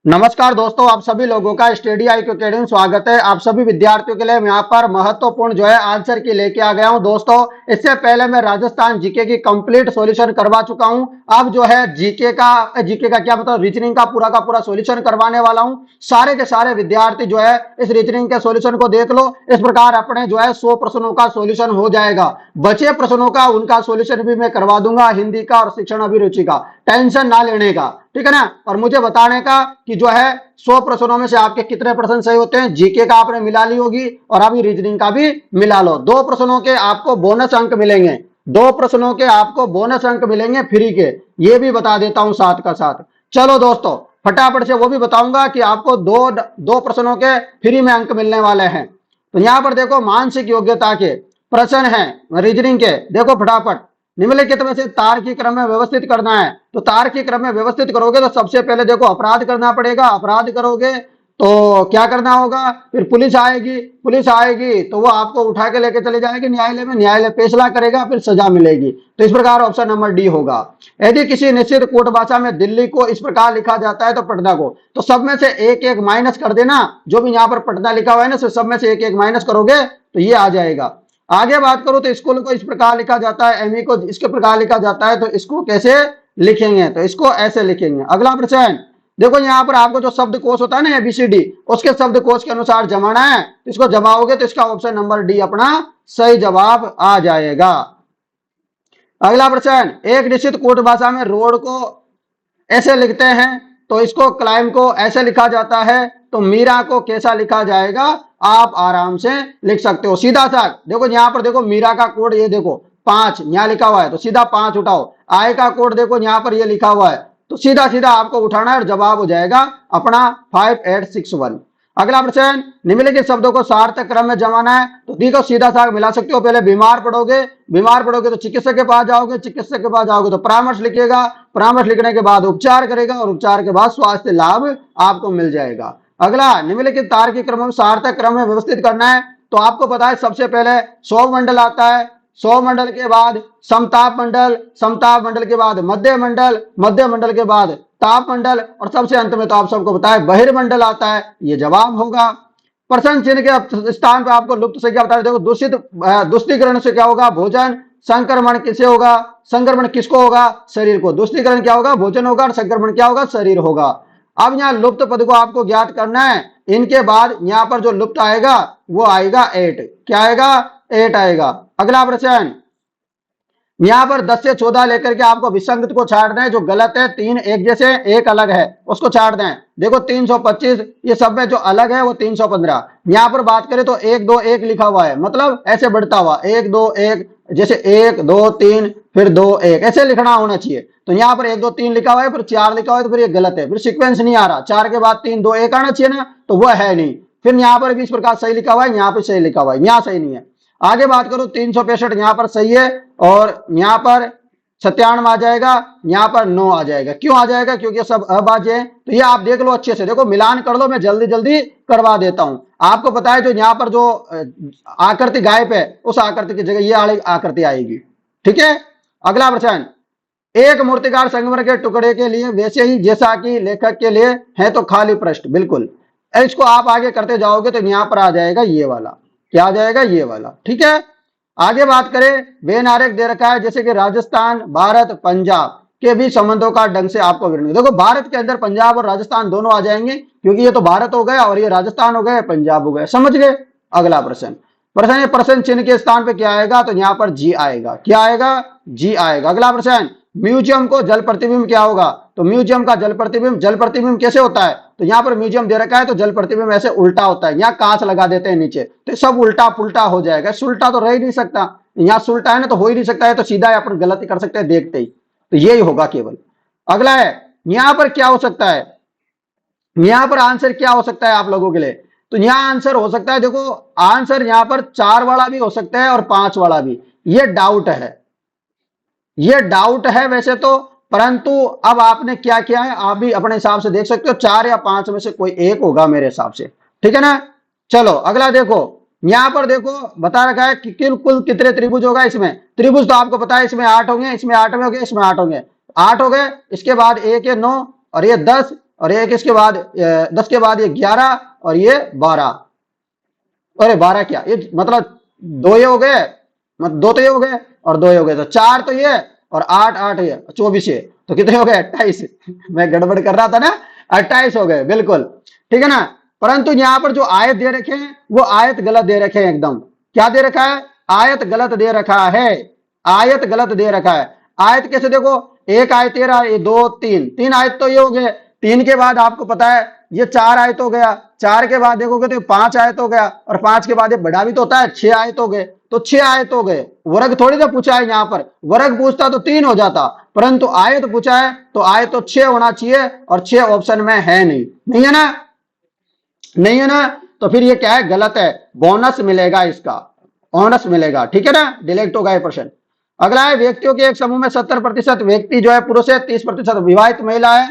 नमस्कार दोस्तों, आप सभी लोगों का स्टडी IQ अकेडमी में स्वागत है। आप सभी विद्यार्थियों के लिए मैं यहाँ पर महत्वपूर्ण जो है आंसर की लेके आ गया हूँ। दोस्तों, इससे पहले मैं राजस्थान जीके की कंप्लीट सॉल्यूशन करवा चुका हूँ। अब जो है जीके का क्या मतलब रीजनिंग का पूरा सॉल्यूशन करवाने वाला हूँ। सारे के सारे विद्यार्थी जो है इस रीजनिंग के सॉल्यूशन को देख लो। इस प्रकार अपने जो है 100 प्रश्नों का सॉल्यूशन हो जाएगा। बचे प्रश्नों का उनका सॉल्यूशन भी मैं करवा दूंगा, हिंदी का और शिक्षण अभिरुचि का। टेंशन ना लेने का, ठीक है ना। और मुझे बताने का कि जो है 100 प्रश्नों में से आपके कितने प्रश्न सही होते हैं। जीके का आपने मिला ली होगी और अभी रीजनिंग का भी मिला लो। 2 प्रश्नों के आपको बोनस अंक मिलेंगे। 2 प्रश्नों के आपको बोनस अंक मिलेंगे फ्री के, ये भी बता देता हूं साथ का साथ। चलो दोस्तों, फटाफट से वो भी बताऊंगा कि आपको दो दो प्रश्नों के फ्री में अंक मिलने वाले हैं। तो यहां पर देखो, मानसिक योग्यता के प्रश्न हैं रीजनिंग के। देखो फटाफट, निम्नलिखित में से तार्किक क्रम में व्यवस्थित करना है। तो तार्किक क्रम में व्यवस्थित करोगे तो सबसे पहले देखो अपराध करना पड़ेगा। अपराध करोगे तो क्या करना होगा, फिर पुलिस आएगी तो वो आपको उठा के लेके चले जाएगी न्यायालय में। न्यायालय फैसला करेगा, फिर सजा मिलेगी। तो इस प्रकार ऑप्शन नंबर डी होगा। यदि किसी निश्चित कोट भाषा में दिल्ली को इस प्रकार लिखा जाता है तो पटना को, तो सब में से एक एक माइनस कर देना। जो भी यहाँ पर पटना लिखा हुआ है ना, सब में से एक एक माइनस करोगे तो ये आ जाएगा। आगे बात करो तो स्कूल को इस प्रकार लिखा जाता है, एमई को इसके प्रकार लिखा जाता है, तो इसको कैसे लिखेंगे, तो इसको ऐसे लिखेंगे। अगला प्रश्न देखो, यहाँ पर आपको जो शब्द कोश होता है ना ABCD, उसके शब्द कोश के अनुसार जमाना है। इसको जमाओगे तो इसका ऑप्शन नंबर डी अपना सही जवाब आ जाएगा। अगला प्रश्न, एक निश्चित कोट भाषा में रोड को ऐसे लिखते हैं तो इसको क्लाइम को ऐसे लिखा जाता है, तो मीरा को कैसा लिखा जाएगा, आप आराम से लिख सकते हो सीधा सा। देखो यहाँ पर देखो, मीरा का कोड ये देखो 5 यहाँ लिखा हुआ है, तो सीधा 5 उठाओ। आय का कोड देखो यहाँ पर ये लिखा हुआ है, तो सीधा सीधा आपको उठाना है और जवाब हो जाएगा अपना 5861। अगला प्रश्न, निम्नलिखित शब्दों को सार्थक क्रम में जमाना है। तो देखो सीधा सा मिला सकते हो। पहले बीमार पड़ोगे तो चिकित्सक के पास जाओगे, चिकित्सक के पास जाओगे तो परामर्श लिखेगा, परामर्श लिखने के बाद उपचार करेगा और उपचार के बाद स्वास्थ्य लाभ आपको मिल जाएगा। अगला, निम्नलिखित तार्किक क्रम में सार्थक क्रम में व्यवस्थित करना है। तो आपको पता है सबसे पहले सौर मंडल आता है, सौर मंडल के बाद समताप मंडल, समताप मंडल के बाद मध्य मंडल, मध्य मंडल के बाद ताप मंडल और सबसे अंत में तो आप सबको पता है बहिर्मंडल आता है। ये जवाब होगा। प्रश्न चिन्ह के स्थान पर आपको लुप्त संख्या बता देखो, दूषितीकरण से क्या होगा, भोजन। संक्रमण किसे होगा, संक्रमण किसको होगा, शरीर को। दूषितीकरण क्या होगा, भोजन होगा, और संक्रमण क्या होगा, शरीर होगा। अब यहाँ लुप्त पद को आपको ज्ञात करना है। इनके बाद यहाँ पर जो लुप्त आएगा वो आएगा 8। क्या आएगा, 8 आएगा। अगला प्रश्न, यहाँ पर 10 से 14 लेकर के आपको विसंगत को छाटना है। जो गलत है 3 एक जैसे, एक अलग है, उसको छाट दें। देखो 325, ये सब में जो अलग है वो 315। यहाँ पर बात करें तो 1 2 1 लिखा हुआ है, मतलब ऐसे बढ़ता हुआ 1 2 1, जैसे 1 2 3 फिर 2 1 ऐसे लिखना होना चाहिए। तो यहाँ पर 1 2 3 लिखा हुआ है, फिर 4 लिखा हुआ है, तो फिर ये गलत है, फिर सीक्वेंस नहीं आ रहा। 4 के बाद 3 2 1 आना चाहिए ना, तो वह है नहीं। फिर यहाँ पर भी इस प्रकार सही लिखा हुआ है, यहाँ पर सही लिखा हुआ है, यहाँ सही नहीं है। आगे बात करूं 365 यहाँ पर सही है, और यहाँ पर 97 आ जाएगा, यहाँ पर 9 आ जाएगा। क्यों आ जाएगा, क्योंकि सब अभाज्य है। तो ये आप देख लो अच्छे से, देखो मिलान कर लो, मैं जल्दी जल्दी करवा देता हूं। आपको पता है जो यहाँ पर जो आकृति गायब है, उस आकृति की जगह ये आकृति आएगी। ठीक है। अगला प्रश्न, एक मूर्तिकार संगमरमर के टुकड़े के लिए वैसे ही जैसा कि लेखक के लिए है, तो खाली पृष्ठ। बिल्कुल, इसको आप आगे करते जाओगे तो यहाँ पर आ जाएगा ये वाला। क्या आ जाएगा, ये वाला। ठीक है। आगे बात करें, वेन आरेख दे रखा है जैसे कि राजस्थान, भारत, पंजाब के भी संबंधों का ढंग से आपको विवरण। देखो भारत के अंदर पंजाब और राजस्थान दोनों आ जाएंगे, क्योंकि ये तो भारत हो गया और ये राजस्थान हो गया, पंजाब हो गया। समझ गए। अगला प्रश्न, प्रश्न चिन्ह के स्थान पे क्या आएगा, तो यहाँ पर जी आएगा। क्या आएगा, जी आएगा। अगला प्रश्न, म्यूजियम को जल प्रतिबिंब क्या होगा, तो म्यूजियम का जल प्रतिबिंब कैसे होता है, तो यहाँ पर म्यूजियम दे रखा है तो जल प्रतिबिंब ऐसे उल्टा होता है। यहाँ कांच लगा देते हैं नीचे, तो सब उल्टा पुल्टा हो जाएगा। सुल्टा तो रह ही नहीं सकता, यहाँ सुल्टा है ना, तो हो ही नहीं सकता है, तो सीधा अपन गलती कर सकते हैं देखते ही, तो यही होगा केवल। अगला है, यहाँ पर क्या हो सकता है, यहाँ पर आंसर क्या हो सकता है आप लोगों के लिए, तो यहाँ आंसर हो सकता है, देखो आंसर यहाँ पर 4 वाला भी हो सकता है और 5 वाला भी। ये डाउट है, ये डाउट है वैसे तो, परंतु अब आपने क्या किया है आप भी अपने हिसाब से देख सकते हो। 4 या 5 में से कोई एक होगा मेरे हिसाब से। ठीक है ना। चलो अगला देखो, यहां पर देखो बता रखा है कि कुल कितने त्रिभुज होगा। इसमें त्रिभुज तो आपको पता है, इसमें 8 होंगे, इसमें 8 में हो गए, इसमें 8 होंगे, 8 हो गए। इसके बाद 1 है 9 और ये 10, और एक इसके बाद 10 के बाद ये 11 और ये 12। अरे 12 क्या, ये मतलब दो ये हो गए, मतलब दो तो ये हो गए और दो ये हो गए, तो 4 तो ये और 8 8 ये 24 ये, तो कितने हो गए 28। मैं गड़बड़ कर रहा था ना, 28 हो गए बिल्कुल, ठीक है ना। परंतु यहाँ पर जो आयत दे रखे हैं वो आयत गलत दे रखे हैं एकदम। क्या दे रखा है, आयत गलत दे रखा है, आयत गलत दे रखा है। आयत कैसे देखो, एक आयत तेरा, ये 2 3, 3 आयत तो ये हो गए, 3 के बाद आपको पता है ये 4 आयत हो गया, 4 के बाद देखोगे तो 5 आयत हो गया, और 5 के बाद ये बड़ा भी तो होता है, 6 आयत हो गए, तो 6 आयत हो गए। वर्ग थोड़ी ना पूछा है यहाँ पर, वर्ग पूछता तो 3 हो जाता, परंतु आयत पूछा है तो आयत तो 6 होना चाहिए, और 6 ऑप्शन में है नहीं, नहीं है ना, नहीं है ना, तो फिर ये क्या है, गलत है, बोनस मिलेगा इसका, बोनस मिलेगा, ठीक है ना, डिलेक्ट होगा ये प्रश्न। अगला है, व्यक्तियों के एक समूह में 70% व्यक्ति जो है पुरुष है, 30% विवाहित महिला है,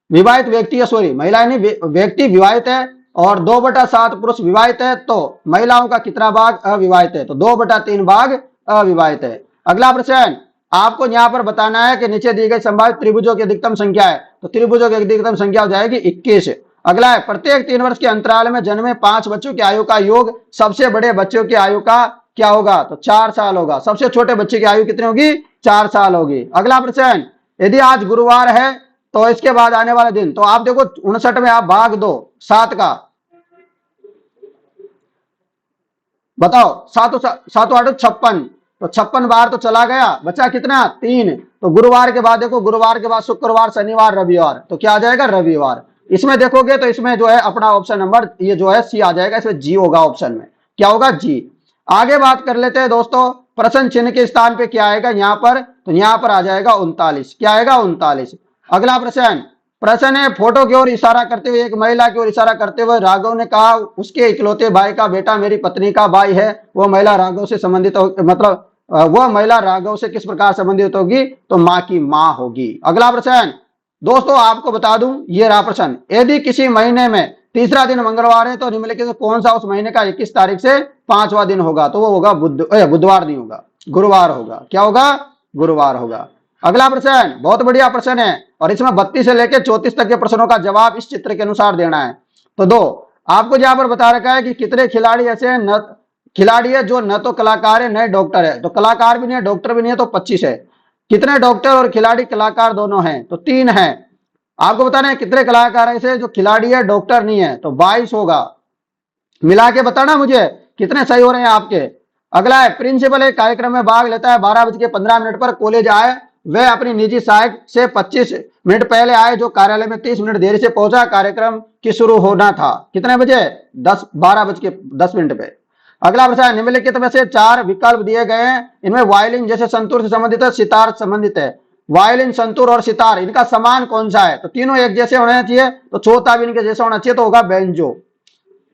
विवाहित व्यक्ति है, सॉरी महिला नहीं, व्यक्ति विवाहित है, और 2/7 पुरुष विवाहित है, तो महिलाओं का कितना भाग अविवाहित है, तो 2/3 भाग अविवाहित है। अगला प्रश्न, आपको यहाँ पर बताना है कि नीचे दी गई संभावित त्रिभुजों की अधिकतम संख्या है, तो त्रिभुजों की अधिकतम संख्या हो जाएगी 21। अगला है, प्रत्येक 3 वर्ष के अंतराल में जन्मे 5 बच्चों की आयु का योग सबसे बड़े बच्चों की आयु का क्या होगा, तो 4 साल होगा। सबसे छोटे बच्चे की आयु कितनी होगी, 4 साल होगी। अगला प्रश्न, यदि आज गुरुवार है तो इसके बाद आने वाला दिन, तो आप देखो 59 में आप भाग दो 7 का, बताओ 7 7 8 56, तो 56 बार तो चला गया, बचा कितना 3, तो गुरुवार के बाद देखो, गुरुवार के बाद शुक्रवार शनिवार रविवार, तो क्या आ जाएगा रविवार। इसमें देखोगे तो इसमें जो है अपना ऑप्शन नंबर ये जो है सी आ जाएगा, इसमें जी होगा ऑप्शन में, क्या होगा जी। आगे बात कर लेते हैं दोस्तों, प्रश्न चिन्ह के स्थान पे क्या आएगा यहाँ पर, तो यहाँ पर आ जाएगा 39, क्या आएगा 39। अगला प्रश्न, प्रश्न है, फोटो की ओर इशारा करते हुए एक महिला की ओर इशारा करते हुए राघव ने कहा उसके इकलौते भाई का बेटा मेरी पत्नी का भाई है, वो महिला राघव से संबंधित मतलब वह महिला राघव से किस प्रकार संबंधित होगी, तो माँ की माँ होगी। अगला प्रश्न दोस्तों आपको बता दूं, ये रहा प्रश्न, यदि किसी महीने में तीसरा दिन मंगलवार है तो निम्नलिखित में कौन सा उस महीने का 21 तारीख से 5वां दिन होगा, तो वो होगा बुधवार नहीं होगा, गुरुवार होगा, क्या होगा गुरुवार होगा। अगला प्रश्न बहुत बढ़िया प्रश्न है, और इसमें 32 से लेकर 34 तक के प्रश्नों का जवाब इस चित्र के अनुसार देना है। तो दो आपको यहाँ पर बता रखा है कि कितने खिलाड़ी ऐसे हैं, न खिलाड़ी है जो न तो कलाकार है न डॉक्टर है, तो कलाकार भी नहीं है डॉक्टर भी नहीं है, तो 25 है। कितने डॉक्टर और खिलाड़ी कलाकार दोनों हैं, तो 3 है। आपको बताना है कितने कलाकार ऐसे जो खिलाड़ी है डॉक्टर नहीं है, तो 22 होगा। मिला के बताना मुझे कितने सही हो रहे हैं आपके। अगला है, प्रिंसिपल एक कार्यक्रम में भाग लेता है, 12:15 पर कॉलेज आए, वह अपनी निजी सहायक से 25 मिनट पहले आए जो कार्यालय में 30 मिनट देरी से पहुंचा, कार्यक्रम की शुरू होना था कितने बजे, 12:10 पे। अगला प्रश्न, निम्नलिखित में से 4 विकल्प दिए गए हैं, इनमें वायलिन जैसे संतूर से संबंधित है, सितार संबंधित है। वायलिन संतूर और सितार इनका समान कौन सा है, तो तीनों एक जैसे होना चाहिए, तो चौथा भी इनके जैसा होना चाहिए, तो होगा बेंजो।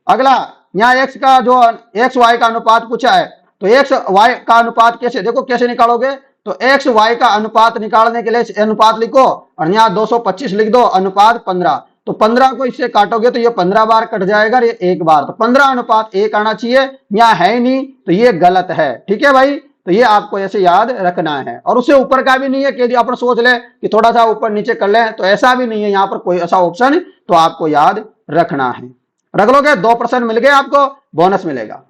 अगला, यहाँ एक्स का जो एक्स वाई का अनुपात पूछा है, तो एक्स वाई का अनुपात कैसे, देखो कैसे निकालोगे, तो एक्स वाई का अनुपात निकालने के लिए अनुपात लिखो, और यहाँ 225 लिख दो, अनुपात 15, तो 15 को इससे काटोगे तो ये 15 बार कट जाएगा, ये 1 बार, तो 15:1 आना चाहिए, यहाँ है नहीं तो ये गलत है, ठीक है भाई। तो ये आपको ऐसे याद रखना है, और उससे ऊपर का भी नहीं है कि अपन सोच ले कि थोड़ा सा ऊपर नीचे कर ले, तो ऐसा भी नहीं है यहाँ पर कोई ऐसा ऑप्शन, तो आपको याद रखना है, रख लोगे। 2 प्रश्न मिल गए आपको, बोनस मिलेगा।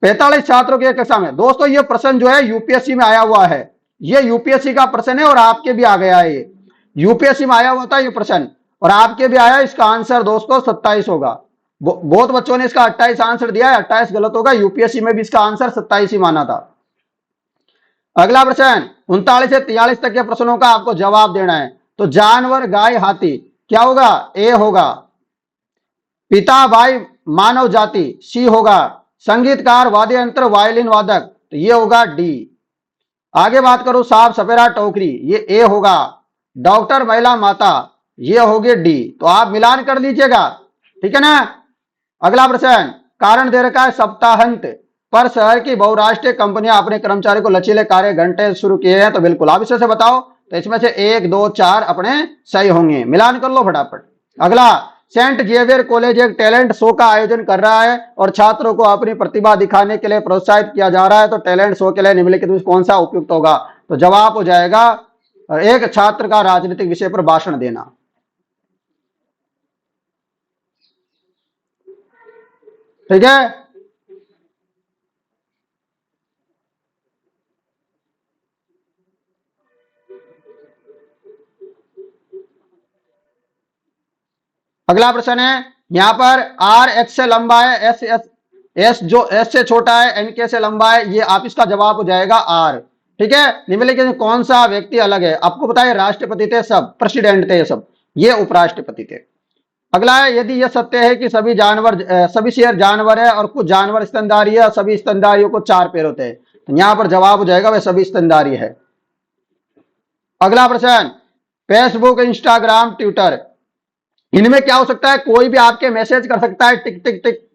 45 छात्रों के कक्षा में, दोस्तों ये प्रश्न जो है यूपीएससी में आया हुआ है, ये यूपीएससी का प्रश्न है, और आपके भी आ गया है, ये यूपीएससी में आया हुआ था ये प्रश्न, और आपके भी आया। इसका आंसर दोस्तों 27 होगा। बहुत बच्चों ने इसका 28 आंसर दिया है, 28 गलत होगा, यूपीएससी में भी इसका आंसर 27 ही माना था। अगला प्रश्न 39 से 43 तक के प्रश्नों का आपको जवाब देना है, तो जानवर गाय हाथी क्या होगा, ए होगा। पिता भाई मानव जाति, सी होगा। संगीतकार वाद्य यंत्र वायलिन वादक, तो ये होगा डी। आगे बात करूं, सांप सपेरा टोकरी, ये ए होगा। डॉक्टर महिला माता, ये होगी डी, तो आप मिलान कर लीजिएगा, ठीक है ना। अगला प्रश्न, कारण दे रखा है सप्ताहांत पर शहर की बहुराष्ट्रीय कंपनियां अपने कर्मचारी को लचीले कार्य घंटे शुरू किए हैं, तो बिल्कुल आप इसे बताओ, तो इसमें से 1 2 4 अपने सही होंगे, मिलान कर लो फटाफट। अगला, सेंट जेवियर कॉलेज एक टैलेंट शो का आयोजन कर रहा है और छात्रों को अपनी प्रतिभा दिखाने के लिए प्रोत्साहित किया जा रहा है, तो टैलेंट शो के लिए निम्नलिखित में कौन सा उपयुक्त होगा, तो जवाब हो जाएगा एक छात्र का राजनीतिक विषय पर भाषण देना। ठीक है। अगला प्रश्न है, यहां पर आर एच से लंबा है, एस एस एस जो एस से छोटा है, एन के से लंबा है, ये आप इसका जवाब हो जाएगा आर। ठीक है। निम्नलिखित में कौन सा व्यक्ति अलग है? आपको बताया राष्ट्रपति थे सब, प्रेसिडेंट थे ये सब, ये उपराष्ट्रपति थे। अगला है, यदि यह सत्य है कि सभी शेर जानवर है और कुछ जानवर स्तनधारी है और सभी स्तनधारियों को 4 पैर होते हैं, तो यहां पर जवाब हो जाएगा वह सभी स्तनधारी है। अगला प्रश्न, फेसबुक, इंस्टाग्राम, ट्विटर, इनमें क्या हो सकता है? कोई भी आपके मैसेज कर सकता है, टिक टिक टिक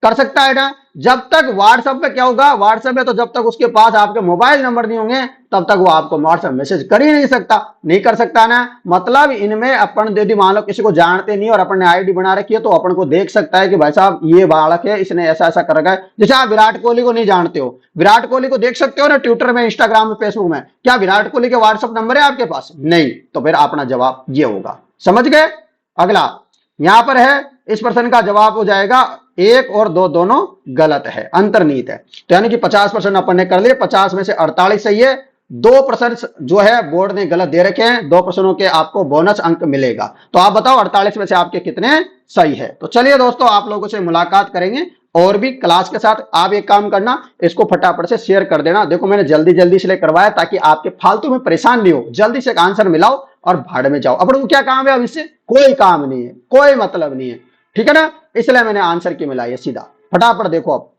कर सकता है ना। जब तक व्हाट्सएप पे क्या होगा, व्हाट्सएप में तो जब तक उसके पास आपके मोबाइल नंबर नहीं होंगे तब तक वो आपको व्हाट्सएप मैसेज कर ही नहीं सकता, नहीं कर सकता ना। मतलब इनमें अपन यदि मान लो किसी को जानते नहीं और अपन ने आईडी बना रखी है तो अपन को देख सकता है कि भाई साहब ये बालक है, इसने ऐसा ऐसा कर रखा है। जैसे आप विराट कोहली को नहीं जानते हो, विराट कोहली को देख सकते हो ना ट्विटर में, इंस्टाग्राम में, फेसबुक में, क्या विराट कोहली के व्हाट्सएप नंबर है आपके पास? नहीं। तो फिर अपना जवाब ये होगा, समझ गए। अगला यहां पर है, इस प्रश्न का जवाब हो जाएगा 1 और 2 दोनों गलत है, अंतर्निहित है। तो यानी कि 50% अपन ने कर लिए, 50 में से 48 सही है। 2 प्रश्न जो है बोर्ड ने गलत दे रखे हैं, 2 प्रश्नों के आपको बोनस अंक मिलेगा। तो आप बताओ 48 में से आपके कितने सही है? तो चलिए दोस्तों, आप लोगों से मुलाकात करेंगे और भी क्लास के साथ। आप एक काम करना, इसको फटाफट से शेयर कर देना। देखो मैंने जल्दी जल्दी इसलिए करवाया ताकि आपके फालतू में परेशान नहीं हो, जल्दी से एक आंसर मिलाओ और भाड़ में जाओ। अपन को क्या काम है अब इससे? कोई काम नहीं है, कोई मतलब नहीं है, ठीक है ना। इसलिए मैंने आंसर की मिलाई है सीधा। फटाफट देखो अब।